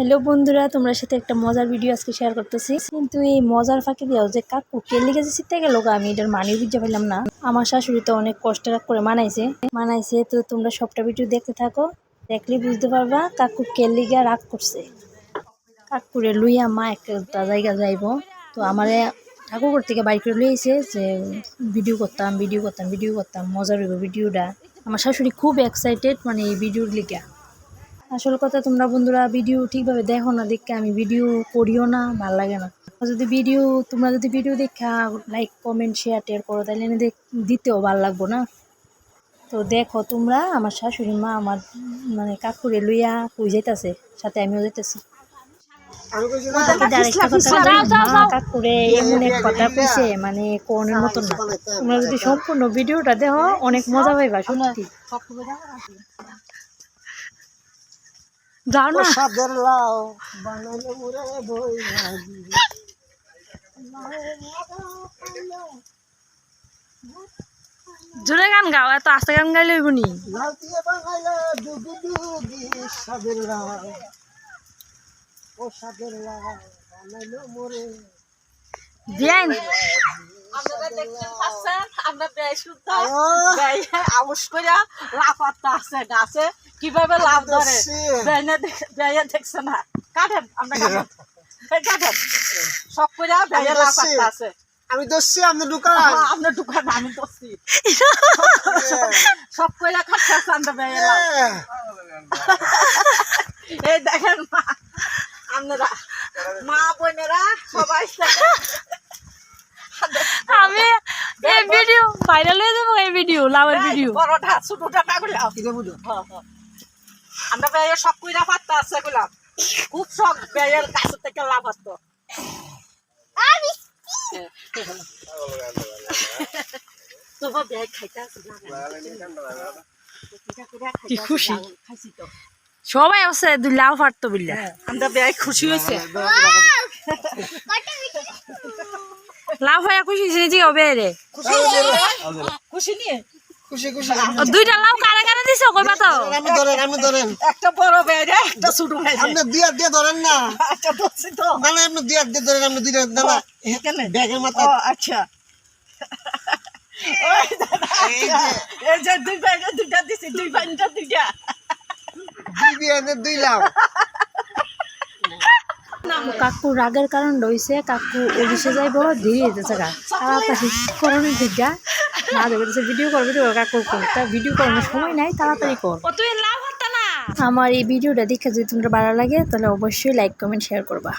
Hello বন্ধুরা, তোমরা সাথে একটা মজার ভিডিও আজকে শেয়ার করতেছি। কিন্তু এই মজার ফাঁকে দিয়েও যে কাকু কেলি গেছে শিখতে গেল আমি এটার মানে বুঝতে পারলাম না। আমার শাশুড়ি তো অনেক কষ্ট করে মানাইছে তো তোমরা সবটা ভিডিও দেখতে থাকো, দেখলে বুঝতে পারবা কাকু কেলি গিয়ে রাগ করছে। কাকুরে লুইয়া মা একটা জায়গা যাইব, তো আমারে ঠাকুর থেকে বাইক করে লইছে যে ভিডিও করতাম মজার হইব ভিডিওটা। আমার শাশুড়ি খুব এক্সাইটেড মানে এই ভিডিওর লিগা। আসল কথা তোমরা বন্ধুরা ভিডিও ঠিকভাবে দেখো না, দেখে আমি ভিডিও করিও না, ভাল লাগে না। তোমরা যদি ভিডিও দেখা লাইক কমেন্ট শেয়ার টেয়ার করো তাহলে দিতেও ভাল লাগবো না। তো দেখো তোমরা, আমার শাশুড়ি মা আমার মানে কাকুরে লইয়া কই যাইতাছে, সাথে আমিও যাইতেছি। কাকুরে এমন এক কথা কইছে মানে কোনের মতন না। তোমরা যদি সম্পূর্ণ ভিডিওটা দেখো অনেক মজা পাইবা সত্যি। যাও না সাদের লাউ বানাইলে মুরে বই লাগি জোরে গান গাও, এত আস্তে গান গাইলে হইব নি? লাউ দিয়ে বানাইলে দুগু দুগি সাদের লাউ ও সাদের লাউ বানাইলে মুরে বিয়ান আপনারা দেখছেন পাচ্ছেন, আমরা বেশ শুদ্ধ আউশ করে লাফাতে আছে গাছে কিভাবে লাভ ধরে বেয়ে দেখছে না। কাটেন আমরা কাটেন সব করে বেয়ে লাফাতে আছে। আমি দোষী আপনি দোকান আপনার দোকান আমি দোষী সব করে খাচ্ছে আছে আমরা বেয়ে এই দেখেন মা, আপনারা মা বোনেরা সবাই আমি এই ভিডিও ভাইরাল হয়ে যাবো, এই ভিডিও লাভের ভিডিও। বড়টা ছোটটা না গুলা আমরা বেয়ে সব কইরা পাত্তা আছে গুলা খুব শখ বেয়ের কাছ থেকে লাভ আসতো। তোমার বেয়ে খাইতে আছে কি খুশি সবাই আছে, দুই লাভ ফাটতো বিল্লা। আমরা বেয়ে খুশি হয়েছে, লাভ হয়ে খুশি হয়েছে নিজে হবে রে। খুশি নিয়ে খুশি খুশি দুইটা লাভ কারে কারে দিছো কইবা তো? আমি ধরেন একটা বড় বেয়ে একটা ছোট বেয়ে আপনি দিয়ে ধরেন না। আচ্ছা বলছি তো মানে আপনি দিয়ে ধরেন, আপনি দুইটা দাদা এখানে ব্যাগের মাথা ও আচ্ছা এই যে দুই বেয়ে দুইটা দিছি, দুই পাঁচটা দুইটা দুই বিয়ানে দুই লাভ। কাকু রাগের কারণ রয়েছে, কাকু অফিসে যাইব দেরি হইতেছে গা, তাড়াতাড়ি করণের দিকটা না দেবে ভিডিও করবে তো কাকু তা ভিডিও করানোর সময় নাই, তাড়াতাড়ি কর। আমার এই ভিডিওটা দেখে যদি তোমরা ভালো লাগে তাহলে অবশ্যই লাইক কমেন্ট শেয়ার করবা।